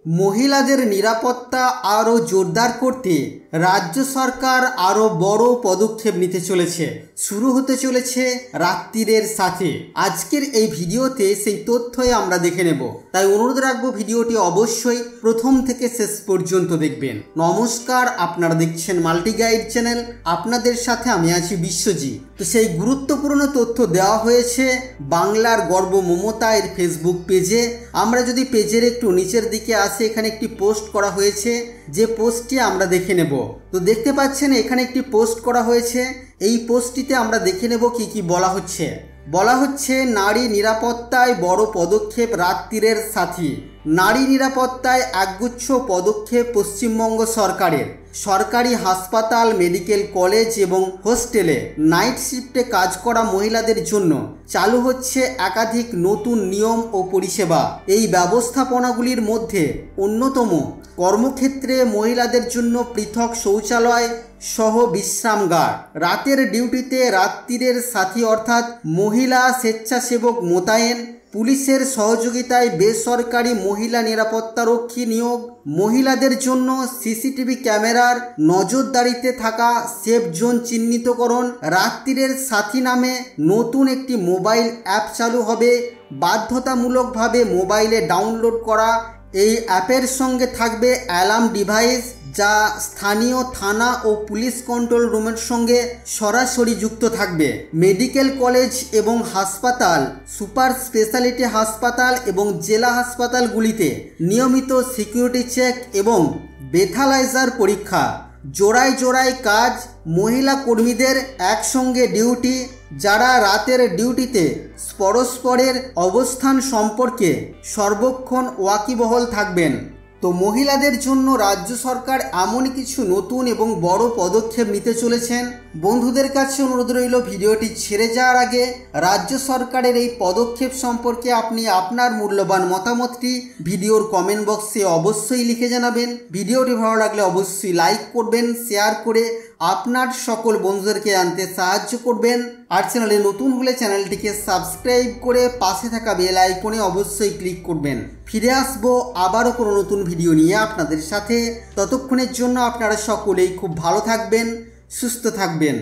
মহিলাদের নিরাপত্তা আরও জোরদার করতে রাজ্য সরকার আরও বড় পদক্ষেপ নিতে চলেছে। শুরু হতে চলেছে রাত্রিরের সাথে। আজকের এই ভিডিওতে সেই তথ্যই আমরা দেখে নেব, তাই অনুরোধ রাখবো ভিডিওটি অবশ্যই প্রথম থেকে শেষ পর্যন্ত দেখবেন। নমস্কার, আপনারা দেখছেন মাল্টি গাইড চ্যানেল, আপনাদের সাথে আমি আছি বিশ্বজিৎ। তো সেই গুরুত্বপূর্ণ তথ্য দেওয়া হয়েছে বাংলার গর্ব মমতা এর ফেসবুক পেজে। আমরা যদি পেজের একটু নিচের দিকে আসি, এখানে একটি পোস্ট করা হয়েছে, যে পোস্টটি আমরা দেখে নেব। তো দেখতে পাচ্ছেন এখানে একটি পোস্ট করা হয়েছে। এই পোস্টটিতে আমরা দেখে নেব কি কি বলা হচ্ছে। বলা হচ্ছে নারী নিরাপত্তায় বড় পদক্ষেপ রাত্রিরের সাথী। নারী নিরাপত্তায় একগুচ্ছ পদক্ষেপ পশ্চিমবঙ্গ সরকারের। সরকারি হাসপাতাল, মেডিকেল কলেজ এবং হোস্টেলে নাইট শিফটে কাজ করা মহিলাদের জন্য চালু হচ্ছে একাধিক নতুন নিয়ম ও পরিষেবা। এই ব্যবস্থাপনাগুলির মধ্যে অন্যতম কর্মক্ষেত্রে মহিলাদের জন্য পৃথক শৌচালয় সহ বিশ্রামগার, রাতের ডিউটিতে রাত্রিরের সাথী অর্থাৎ মহিলা স্বেচ্ছাসেবক মোতায়েন, পুলিশের সহযোগিতায় বেসরকারি মহিলা নিরাপত্তারক্ষী নিয়োগ, মহিলাদের জন্য সিসিটিভি ক্যামেরার নজরদারিতে থাকা সেফ জোন চিহ্নিতকরণ, রাত্রিরের সাথী নামে নতুন একটি মোবাইল অ্যাপ চালু হবে, বাধ্যতামূলকভাবে মোবাইলে ডাউনলোড করা। এই অ্যাপের সঙ্গে থাকবে অ্যালার্ম ডিভাইস, যা স্থানীয় থানা ও পুলিশ কন্ট্রোল রুমের সঙ্গে সরাসরি যুক্ত থাকবে। মেডিকেল কলেজ এবং হাসপাতাল, সুপার স্পেশালিটি হাসপাতাল এবং জেলা হাসপাতালগুলিতে নিয়মিত সিকিউরিটি চেক এবং বেথালাইজার পরীক্ষা। জোড়ায় জোড়ায় কাজ, মহিলা কর্মীদের একসঙ্গে ডিউটি, যারা রাতের ডিউটিতে পরস্পরের অবস্থান সম্পর্কে সর্বক্ষণ ওয়াকিবহল থাকবেন। তো মহিলাদের জন্য রাজ্য সরকার এমনই কিছু নতুন এবং বড় পদক্ষেপ নিতে চলেছেন। বন্ধুদের কাছে অনুরোধ রইল, ভিডিওটি ছেড়ে যাওয়ার আগে রাজ্য সরকারের এই পদক্ষেপ সম্পর্কে আপনি আপনার মূল্যবান মতামতটি ভিডিওর কমেন্ট বক্সে অবশ্যই লিখে জানাবেন। ভিডিওটি ভালো লাগলে অবশ্যই লাইক করবেন, শেয়ার করে আপনার সকল বন্ধুদেরকে জানতে সাহায্য করবেন। আর চ্যানেলে নতুন হলে চ্যানেলটিকে সাবস্ক্রাইব করে পাশে থাকা বেল আইকনে অবশ্যই ক্লিক করবেন। ফিরে আসবো আবারও কোনো নতুন ভিডিও নিয়ে আপনাদের সাথে। ততক্ষণের জন্য আপনারা সকলেই খুব ভালো থাকবেন, সুস্থ থাকবেন।